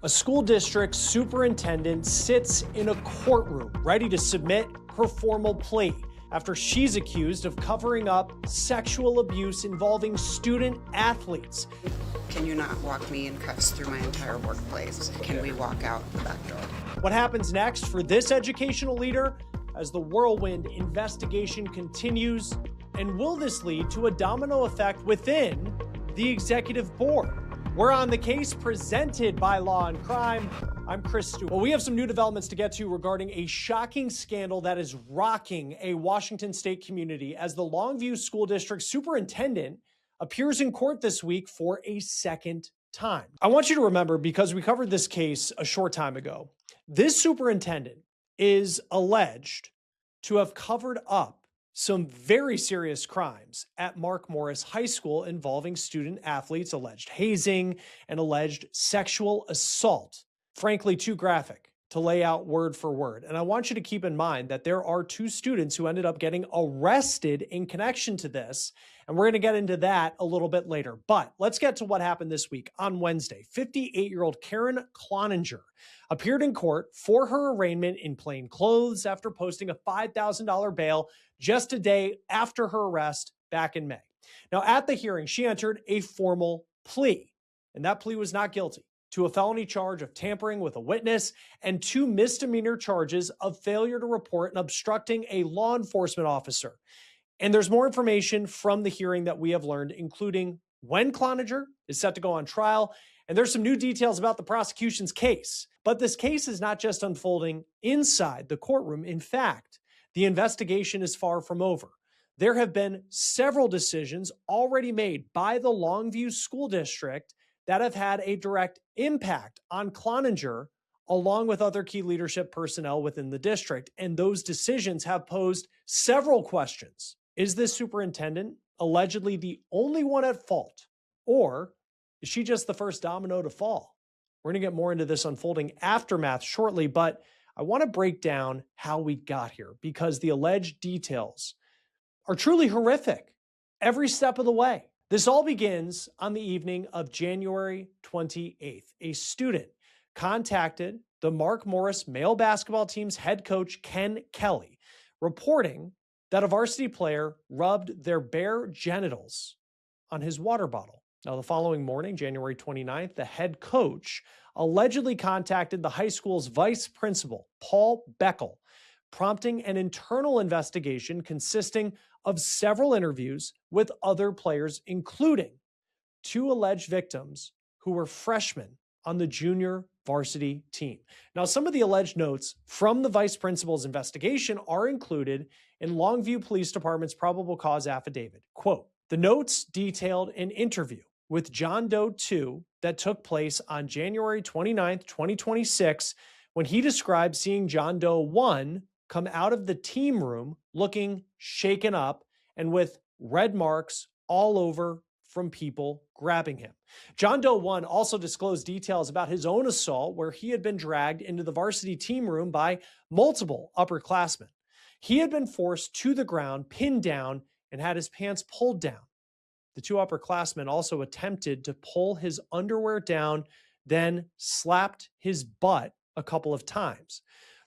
A school district superintendent sits in a courtroom ready to submit her formal plea after she's accused of covering up sexual abuse involving student athletes. Can you not walk me in cuffs through my entire workplace? Can we walk out the back door? What happens next for this educational leader as the whirlwind investigation continues? And will this lead to a domino effect within the executive board? We're on the case presented by Law and Crime. I'm Chris Stewart. Well, we have some new developments to get to regarding a shocking scandal that is rocking a Washington state community as the Longview School District superintendent appears in court this week for a second time. I want you to remember, because we covered this case a short time ago, this superintendent is alleged to have covered up some very serious crimes at Mark Morris High School involving student athletes, alleged hazing and alleged sexual assault. Frankly, too graphic to lay out word for word. And I want you to keep in mind that there are two students who ended up getting arrested in connection to this. And we're going to get into that a little bit later. But let's get to what happened this week. On Wednesday, 58-year-old Karen Clowninger appeared in court for her arraignment in plain clothes after posting a $5,000 bail just a day after her arrest back in May. Now, at the hearing, she entered a formal plea, and that plea was not guilty to a felony charge of tampering with a witness and two misdemeanor charges of failure to report and obstructing a law enforcement officer. And there's more information from the hearing that we have learned, including when Clowninger is set to go on trial. And there's some new details about the prosecution's case. But this case is not just unfolding inside the courtroom. In fact, the investigation is far from over. There have been several decisions already made by the Longview School District that have had a direct impact on Clowninger, along with other key leadership personnel within the district. And those decisions have posed several questions. Is this superintendent allegedly the only one at fault? Or is she just the first domino to fall? We're going to get more into this unfolding aftermath shortly, but I want to break down how we got here because the alleged details are truly horrific every step of the way. This all begins on the evening of January 28th. A student contacted the Mark Morris male basketball team's head coach, Ken Kelly, reporting that a varsity player rubbed their bare genitals on his water bottle. Now, the following morning, January 29th, the head coach allegedly contacted the high school's vice principal, Paul Beckel, prompting an internal investigation consisting of several interviews with other players, including two alleged victims who were freshmen on the junior varsity team. Now, some of the alleged notes from the vice principal's investigation are included in Longview Police Department's probable cause affidavit. Quote, the notes detailed an interview with John Doe 2 that took place on January 29th, 2026, when he described seeing John Doe 1 come out of the team room looking shaken up and with red marks all over from people grabbing him. John Doe 1 also disclosed details about his own assault where he had been dragged into the varsity team room by multiple upperclassmen. He had been forced to the ground, pinned down, and had his pants pulled down. The two upperclassmen also attempted to pull his underwear down, then slapped his butt a couple of times.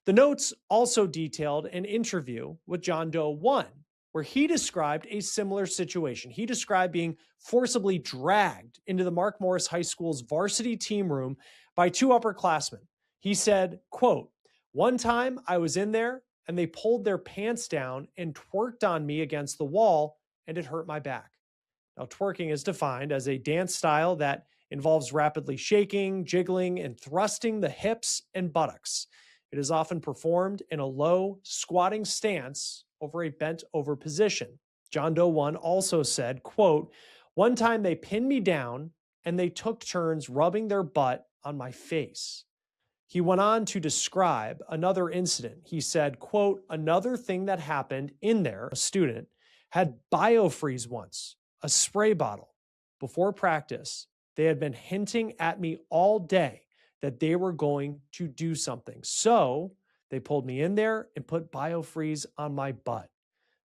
The notes also detailed an interview with John Doe 1, where he described a similar situation. He described being forcibly dragged into the Mark Morris High School's varsity team room by two upperclassmen. He said, quote, one time I was in there and they pulled their pants down and twerked on me against the wall and it hurt my back. Now, twerking is defined as a dance style that involves rapidly shaking, jiggling, and thrusting the hips and buttocks. It is often performed in a low, squatting stance over a bent-over position. John Doe 1 also said, quote, one time they pinned me down and they took turns rubbing their butt on my face. He went on to describe another incident. He said, quote, another thing that happened in there, a student had biofreeze once, a spray bottle. Before practice, they had been hinting at me all day that they were going to do something. So they pulled me in there and put biofreeze on my butt.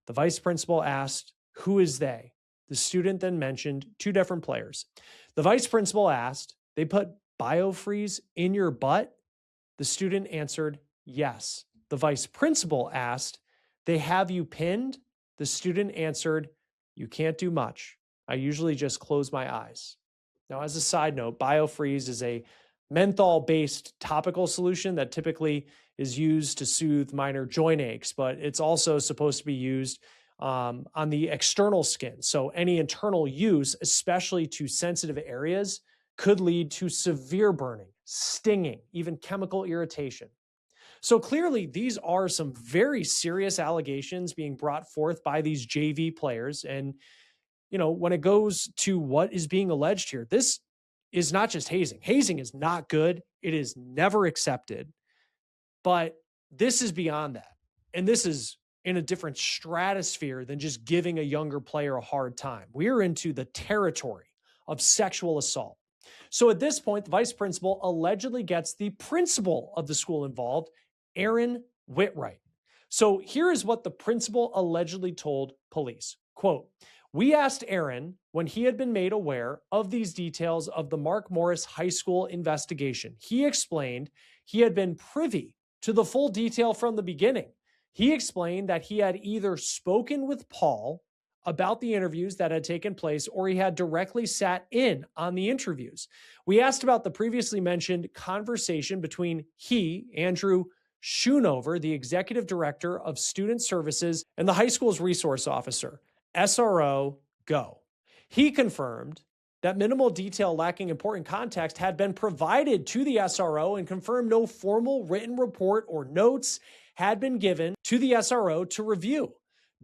The vice principal asked, who is they? The student then mentioned two different players. The vice principal asked, they put biofreeze in your butt? The student answered, yes. The vice principal asked, they have you pinned? The student answered, you can't do much. I usually just close my eyes. Now, as a side note, biofreeze is a menthol-based topical solution that typically is used to soothe minor joint aches, but it's also supposed to be used on the external skin. So any internal use, especially to sensitive areas, could lead to severe burning, stinging, even chemical irritation. So clearly, these are some very serious allegations being brought forth by these JV players. And, when it goes to what is being alleged here, this is not just hazing. Hazing is not good. It is never accepted. But this is beyond that. And this is in a different stratosphere than just giving a younger player a hard time. We're into the territory of sexual assault. So at this point, the vice principal allegedly gets the principal of the school involved, Aaron Whitwright. So here is what the principal allegedly told police. Quote, we asked Aaron when he had been made aware of these details of the Mark Morris High School investigation. He explained he had been privy to the full detail from the beginning. He explained that he had either spoken with Paul about the interviews that had taken place, or he had directly sat in on the interviews. We asked about the previously mentioned conversation between he, Andrew Schoonover, the executive director of student services, and the high school's resource officer, SRO Go. He confirmed that minimal detail lacking important context had been provided to the SRO and confirmed no formal written report or notes had been given to the SRO to review.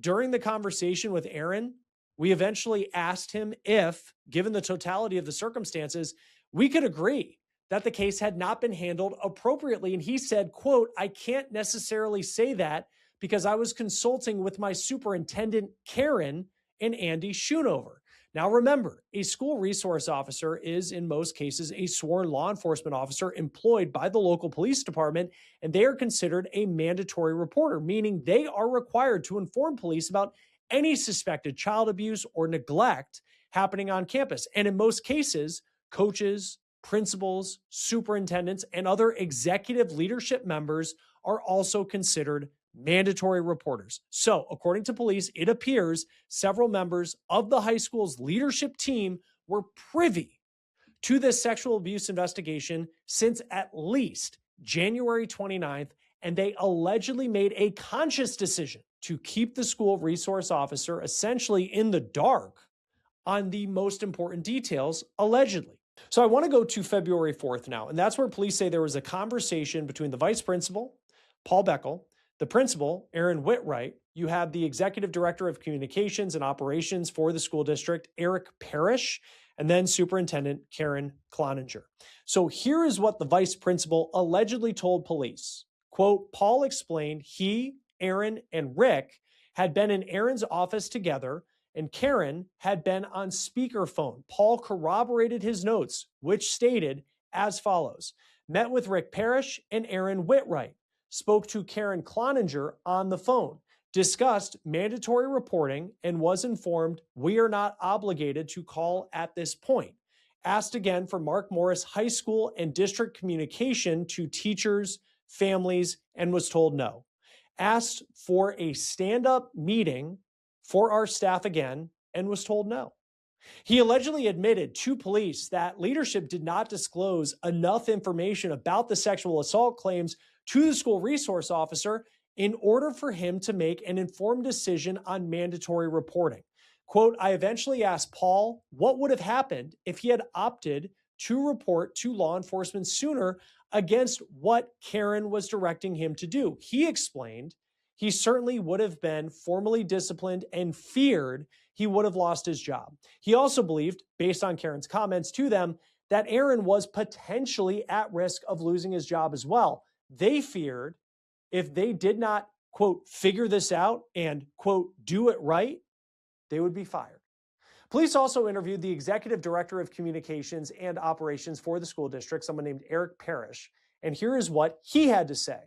During the conversation with Aaron, we eventually asked him if, given the totality of the circumstances, we could agree that the case had not been handled appropriately. And he said, quote, I can't necessarily say that because I was consulting with my superintendent, Karen, and Andy Schoonover. Now remember, a school resource officer is in most cases a sworn law enforcement officer employed by the local police department, and they are considered a mandatory reporter, meaning they are required to inform police about any suspected child abuse or neglect happening on campus. And in most cases, coaches, principals, superintendents, and other executive leadership members are also considered mandatory reporters. So, according to police, it appears several members of the high school's leadership team were privy to this sexual abuse investigation since at least January 29th, and they allegedly made a conscious decision to keep the school resource officer essentially in the dark on the most important details, allegedly. So I want to go to February 4th now, and that's where police say there was a conversation between the vice principal, Paul Beckel, the principal, Aaron Whitwright. You have the executive director of communications and operations for the school district, Eric Parrish, and then Superintendent Karen Clowninger. So here is what the vice principal allegedly told police. Quote, Paul explained he, Aaron, and Rick had been in Aaron's office together, and Karen had been on speakerphone. Paul corroborated his notes, which stated as follows: met with Rick Parrish and Aaron Whitwright, spoke to Karen Clowninger on the phone, discussed mandatory reporting, and was informed we are not obligated to call at this point. Asked again for Mark Morris High School and district communication to teachers, families, and was told no. Asked for a stand-up meeting for our staff again and was told no. He allegedly admitted to police that leadership did not disclose enough information about the sexual assault claims to the school resource officer in order for him to make an informed decision on mandatory reporting. Quote, I eventually asked Paul what would have happened if he had opted to report to law enforcement sooner against what Karen was directing him to do. He explained he certainly would have been formally disciplined and feared he would have lost his job. He also believed, based on Karen's comments to them, that Aaron was potentially at risk of losing his job as well. They feared if they did not, quote, figure this out and, quote, do it right, they would be fired. Police also interviewed the executive director of communications and operations for the school district, someone named Eric Parrish, and here is what he had to say.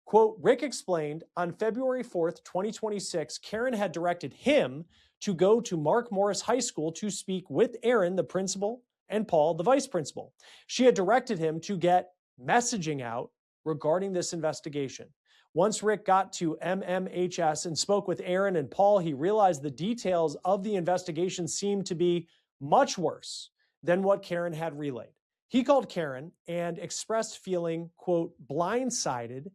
Quote, Rick explained on February 4th, 2026, Karen had directed him to go to Mark Morris High School to speak with Aaron, the principal, and Paul, the vice principal. She had directed him to get messaging out regarding this investigation. Once Rick got to MMHS and spoke with Aaron and Paul, he realized the details of the investigation seemed to be much worse than what Karen had relayed. He called Karen and expressed feeling, quote, blindsided,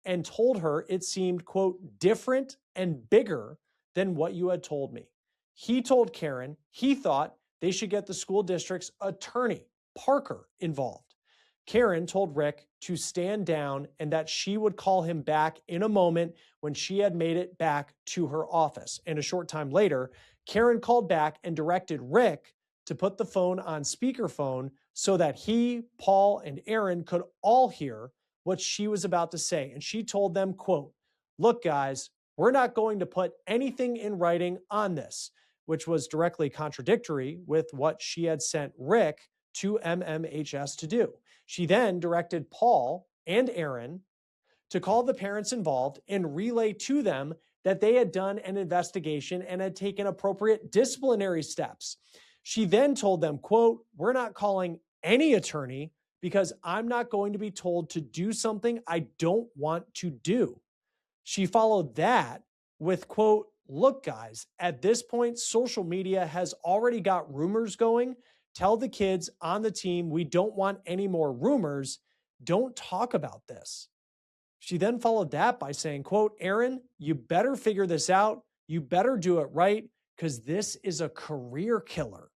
and told her it seemed, quote, different and bigger than what you had told me. He told Karen he thought they should get the school district's attorney, Parker, involved. Karen told Rick to stand down and that she would call him back in a moment when she had made it back to her office. And a short time later, Karen called back and directed Rick to put the phone on speakerphone so that he, Paul, and Aaron could all hear what she was about to say. And she told them, quote, look, guys, we're not going to put anything in writing on this, which was directly contradictory with what she had sent Rick to MMHS to do. She then directed Paul and Aaron to call the parents involved and relay to them that they had done an investigation and had taken appropriate disciplinary steps. She then told them, quote, we're not calling any attorney because I'm not going to be told to do something I don't want to do. She followed that with, quote, look, guys, at this point, social media has already got rumors going. Tell the kids on the team we don't want any more rumors. Don't talk about this. She then followed that by saying, quote, Aaron, you better figure this out. You better do it right because this is a career killer.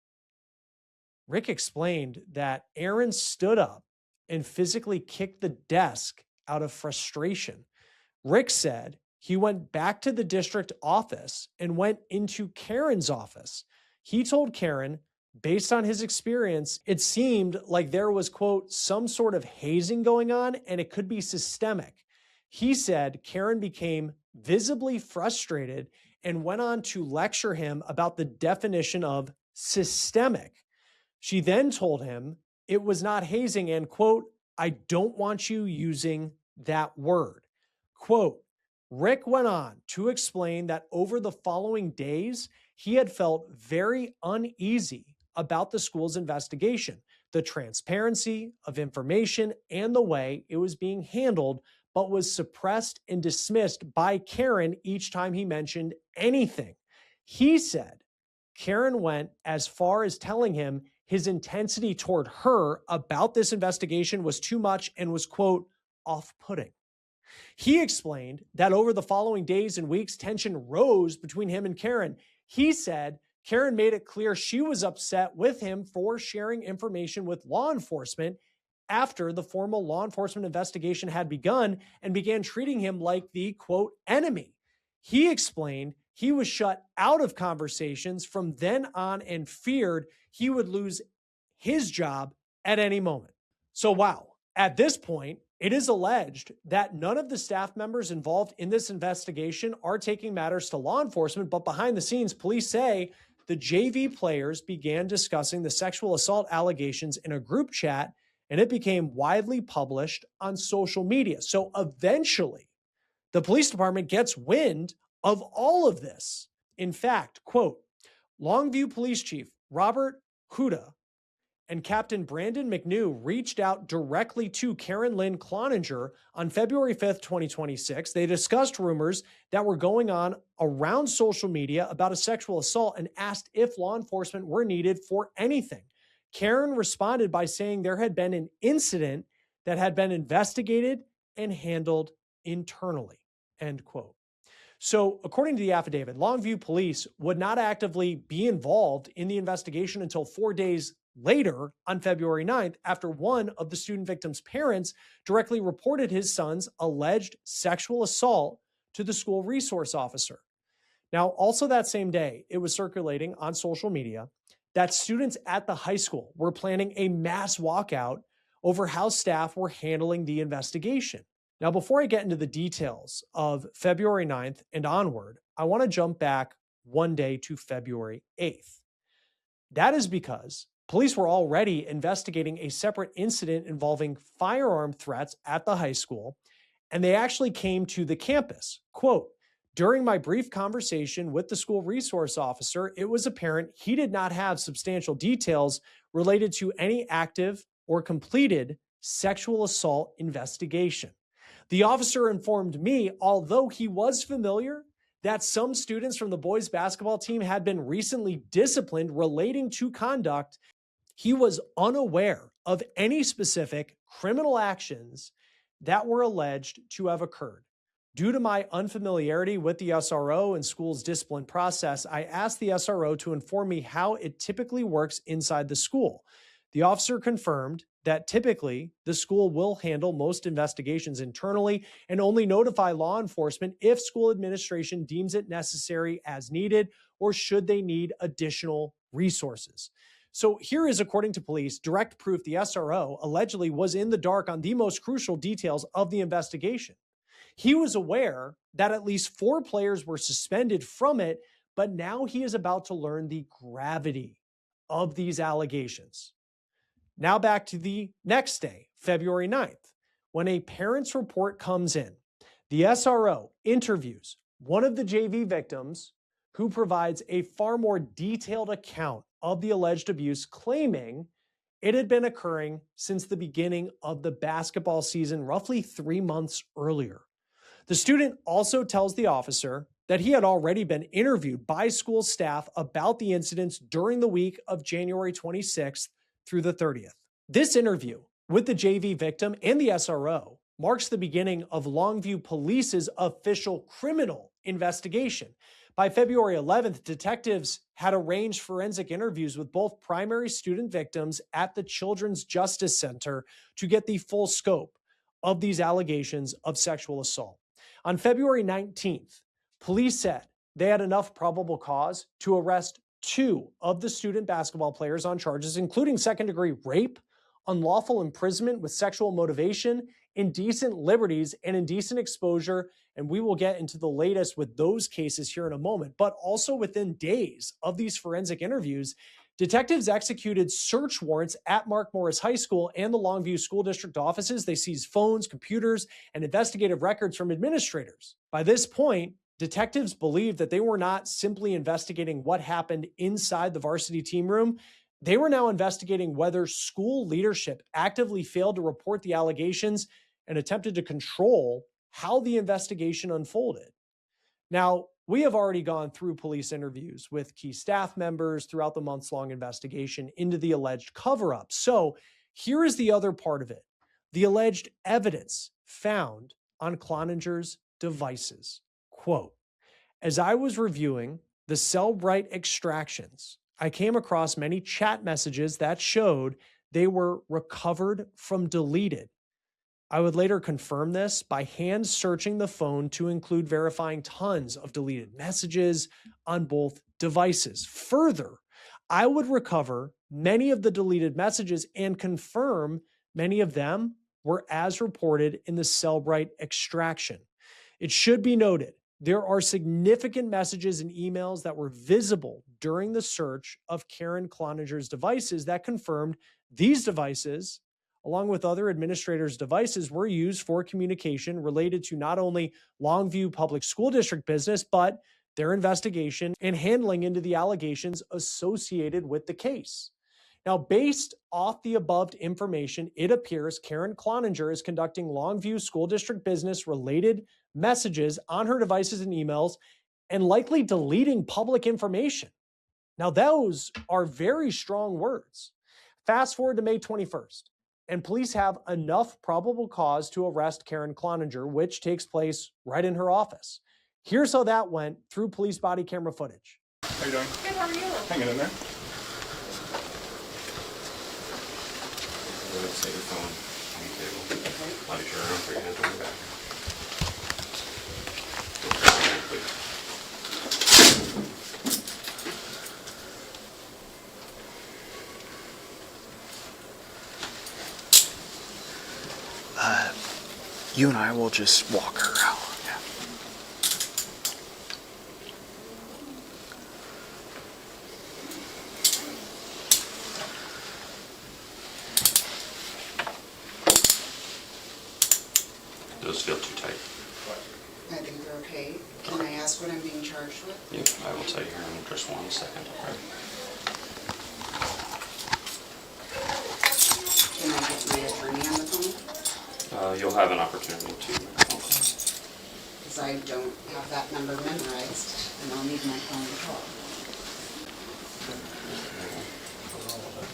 Rick explained that Aaron stood up and physically kicked the desk out of frustration. Rick said he went back to the district office and went into Karen's office. He told Karen, based on his experience, it seemed like there was, quote, some sort of hazing going on and it could be systemic. He said Karen became visibly frustrated and went on to lecture him about the definition of systemic. She then told him it was not hazing and, quote, I don't want you using that word. Quote, Rick went on to explain that over the following days, he had felt very uneasy about the school's investigation, the transparency of information, and the way it was being handled, but was suppressed and dismissed by Karen each time he mentioned anything. He said Karen went as far as telling him his intensity toward her about this investigation was too much and was, quote, off-putting. He explained that over the following days and weeks, tension rose between him and Karen. He said Karen made it clear she was upset with him for sharing information with law enforcement after the formal law enforcement investigation had begun and began treating him like the, quote, enemy. He explained he was shut out of conversations from then on and feared he would lose his job at any moment. So, wow, at this point, it is alleged that none of the staff members involved in this investigation are taking matters to law enforcement, but behind the scenes, police say the JV players began discussing the sexual assault allegations in a group chat, and it became widely published on social media. So eventually, the police department gets wind of all of this. In fact, quote, Longview Police Chief Robert Huda and Captain Brandon McNew reached out directly to Karen Lynn Clowninger on February 5th, 2026. They discussed rumors that were going on around social media about a sexual assault and asked if law enforcement were needed for anything. Karen responded by saying there had been an incident that had been investigated and handled internally, end quote. So according to the affidavit, Longview Police would not actively be involved in the investigation until 4 days later on February 9th, after one of the student victim's parents directly reported his son's alleged sexual assault to the school resource officer. Now, also that same day, it was circulating on social media that students at the high school were planning a mass walkout over how staff were handling the investigation. Now, before I get into the details of February 9th and onward, I want to jump back one day to February 8th. That is because police were already investigating a separate incident involving firearm threats at the high school, and they actually came to the campus. Quote, During my brief conversation with the school resource officer, it was apparent he did not have substantial details related to any active or completed sexual assault investigation. The officer informed me, although he was familiar, that some students from the boys basketball team had been recently disciplined relating to conduct, he was unaware of any specific criminal actions that were alleged to have occurred. Due to my unfamiliarity with the SRO and school's discipline process, I asked the SRO to inform me how it typically works inside the school. The officer confirmed that typically the school will handle most investigations internally and only notify law enforcement if school administration deems it necessary as needed or should they need additional resources. So here is, according to police, direct proof the SRO allegedly was in the dark on the most crucial details of the investigation. He was aware that at least 4 players were suspended from it, but now he is about to learn the gravity of these allegations. Now back to the next day, February 9th, when a parent's report comes in. The SRO interviews one of the JV victims who provides a far more detailed account of the alleged abuse, claiming it had been occurring since the beginning of the basketball season, roughly 3 months earlier. The student also tells the officer that he had already been interviewed by school staff about the incidents during the week of January 26th through the 30th. This interview with the JV victim and the SRO marks the beginning of Longview Police's official criminal investigation. By February 11th, detectives had arranged forensic interviews with both primary student victims at the Children's Justice Center to get the full scope of these allegations of sexual assault. On February 19th, police said they had enough probable cause to arrest 2 of the student basketball players on charges, including second-degree rape, unlawful imprisonment with sexual motivation, indecent liberties, and indecent exposure. And we will get into the latest with those cases here in a moment. But also within days of these forensic interviews, detectives executed search warrants at Mark Morris High School and the Longview School District offices. They seized phones, computers, and investigative records from administrators. By this point, detectives believed that they were not simply investigating what happened inside the varsity team room. They were now investigating whether school leadership actively failed to report the allegations and attempted to control how the investigation unfolded. Now, we have already gone through police interviews with key staff members throughout the months-long investigation into the alleged cover-up. So here is the other part of it: the alleged evidence found on Clowninger's devices. Quote, "As I was reviewing the Cellbrite extractions, I came across many chat messages that showed they were recovered from deleted. I would later confirm this by hand searching the phone to include verifying tons of deleted messages on both devices. Further, I would recover many of the deleted messages and confirm many of them were as reported in the Cellbrite extraction. It should be noted, there are significant messages and emails that were visible during the search of Karen Clowninger's devices that confirmed these devices, along with other administrators' devices, were used for communication related to not only Longview Public School District business, but their investigation and handling into the allegations associated with the case. Now, based off the above information, it appears Karen Clowninger is conducting Longview School District business related messages on her devices and emails and likely deleting public information. Now, those are very strong words. Fast forward to May 21st, and police have enough probable cause to arrest Karen Clowninger, which takes place right in her office. Here's how that went through police body camera footage. How you doing? Good, how are you? Hanging in there. Set your phone on the table. Body shirt on, put your hands on your back. You and I will just walk her out. Yeah. Those feel too tight. I think they're okay. Can I ask what I'm being charged with? Yeah, I will tell you here in just 1 second. Okay. Can I get my attorney on the phone? You'll have an opportunity to make a phone call. Because I don't have that number memorized, and I'll need my phone to call.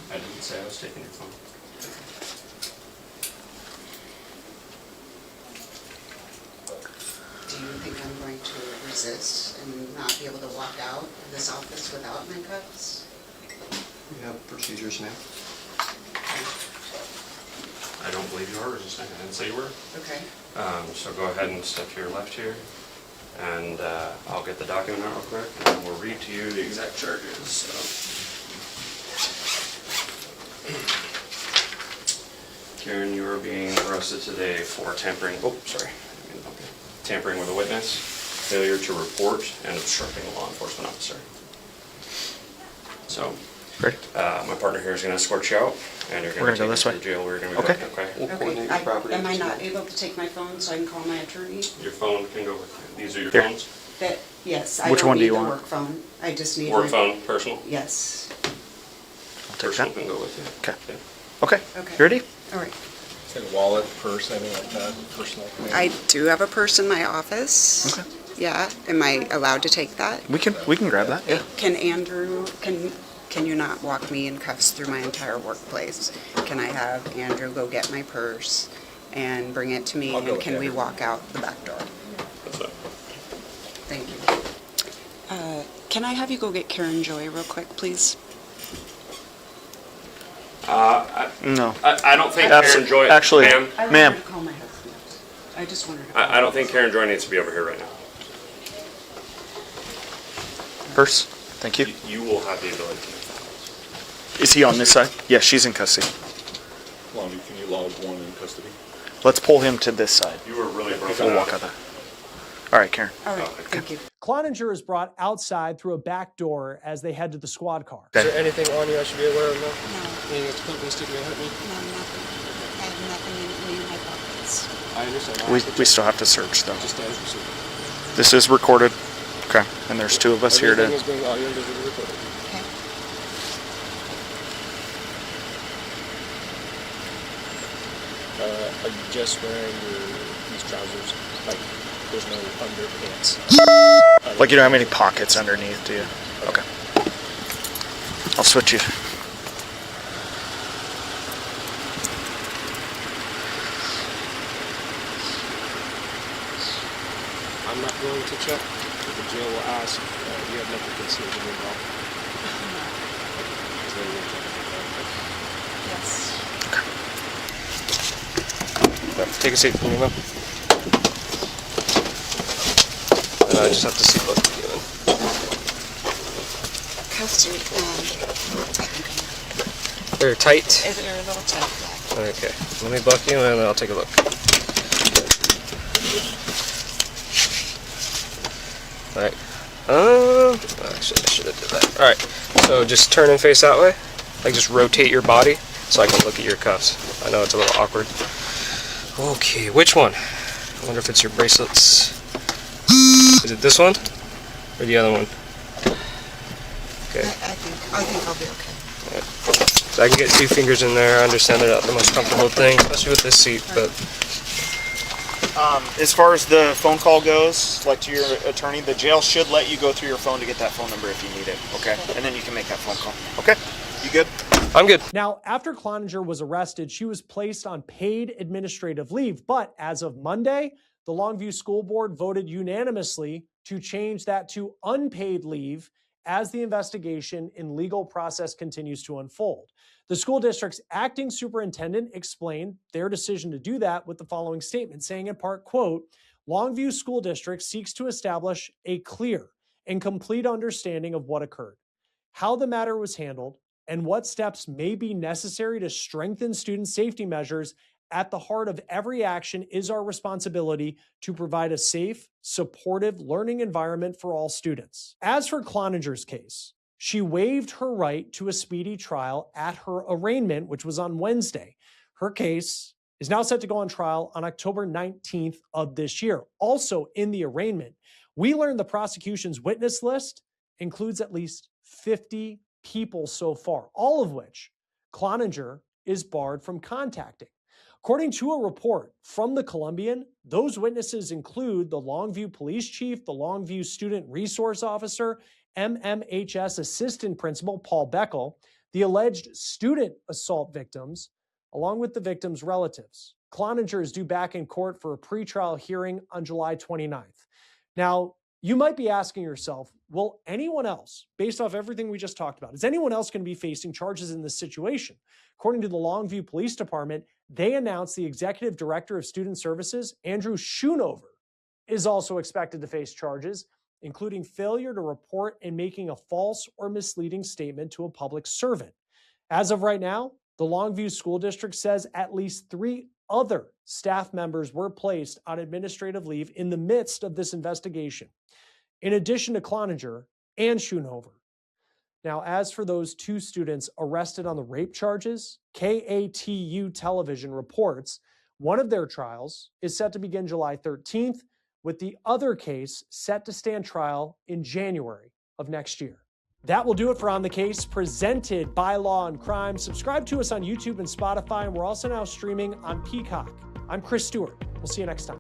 I didn't say I was taking your phone. Do you think I'm going to resist and not be able to walk out of this office without my cuffs? We have procedures now. I don't believe you are resisting. I didn't say you were. Okay. So go ahead and step to your left here, and I'll get the document out real quick, and we'll read to you the exact charges. So. Karen, you are being arrested today for tampering. Oh, sorry. Tampering with a witness, failure to report, and obstructing a law enforcement officer. So, Great. my partner here is going to escort you out, and you're going to go this way. to jail. We're going to Okay. go. Okay. We'll Okay. coordinate your property. Am I not able to take my phone so I can call my attorney? Your phone can go with you. These are your Here. phones. Yes. I Which don't one do need you the want? work phone. I just need Work my phone, personal. Yes. I'll take Personal that. can go with you. Okay. Okay. Okay. Okay. You ready? All right. Like a wallet, purse, anything like that, personal. I do have a purse in my office. Okay. Yeah. Am I allowed to take that? We can grab that. Yeah. Can Andrew, can you not walk me in cuffs through my entire workplace? Can I have Andrew go get my purse and bring it to me? I'll go And with can we Andrew. walk out the back door? That's it. Thank you. Can I have you go get Karen Joy real quick, please? No. I don't think Abs- Karen Joy. actually- Ma'am, I Ma'am. wanted to call my husband. I just wanted to. I don't think Karen Joy needs to be over here right now. Purse. Thank you. You will have the ability to make that. Is he on this side? Yeah, she's in custody. Lonnie, can you log one in custody? Let's pull him to this side. You were really broken We'll out. walk out there. All right, Karen. All right, Okay. thank you. Clowninger is brought outside through a back door as they head to the squad car. Okay. Is there anything on you I should be aware of now? No, Anything that's company sticking out at me? no, nothing. I have nothing in my pockets. I understand. We still have to search though. Just as received. This is recorded. Okay. And there's two of us here Everything to. is being audio and visually recorded. Okay. Are you just wearing these trousers? Like, there's no underpants? Like you don't have any pockets underneath, do you? Okay. I'll switch you. I'm not going to check, but the jail will ask, you have nothing concealed in your body. Is there any check? Yes. Take a seat for me, ma'am. I just have to see both of you in. Cuffs are, They're tight. they're a little tight. Okay, let me buck you and I'll take a look. Alright. Actually, I should have did that. Alright, so just turn and face that way. Like, just rotate your body so I can look at your cuffs. I know it's a little awkward. Okay, which one? I wonder if it's your bracelets. Is it this one? Or the other one? Okay. I think I'll be okay. So I can get 2 fingers in there. I understand they're not the most comfortable thing, especially with this seat, but As far as the phone call goes, like to your attorney, the jail should let you go through your phone to get that phone number if you need it. Okay. And then you can make that phone call. Okay. You good? I'm good. Now, after Clowninger was arrested, she was placed on paid administrative leave. But as of Monday, the Longview School Board voted unanimously to change that to unpaid leave as the investigation and legal process continues to unfold. The school district's acting superintendent explained their decision to do that with the following statement, saying in part, quote, Longview School District seeks to establish a clear and complete understanding of what occurred, how the matter was handled, and what steps may be necessary to strengthen student safety measures. At the heart of every action is our responsibility to provide a safe, supportive learning environment for all students. As for Clowninger's case, she waived her right to a speedy trial at her arraignment, which was on Wednesday. Her case is now set to go on trial on October 19th of this year. Also in the arraignment, we learned the prosecution's witness list includes at least 50 people so far, all of which Clowninger is barred from contacting. According to a report from the Columbian, those witnesses include the Longview Police Chief, the Longview Student Resource Officer, MMHS Assistant Principal Paul Beckel, the alleged student assault victims, along with the victims' relatives. Clowninger is due back in court for a pretrial hearing on July 29th. Now, you might be asking yourself, will anyone else, based off everything we just talked about, is anyone else going to be facing charges in this situation? According to the Longview Police Department, they announced the Executive Director of Student Services, Andrew Schoonover, is also expected to face charges, including failure to report and making a false or misleading statement to a public servant. As of right now, the Longview School District says at least 3 other staff members were placed on administrative leave in the midst of this investigation, in addition to Clowninger and Schoonover. Now, as for those 2 students arrested on the rape charges, KATU Television reports one of their trials is set to begin July 13th, with the other case set to stand trial in January of next year. That will do it for On the Case, presented by Law and Crime. Subscribe to us on YouTube and Spotify, and we're also now streaming on Peacock. I'm Chris Stewart. We'll see you next time.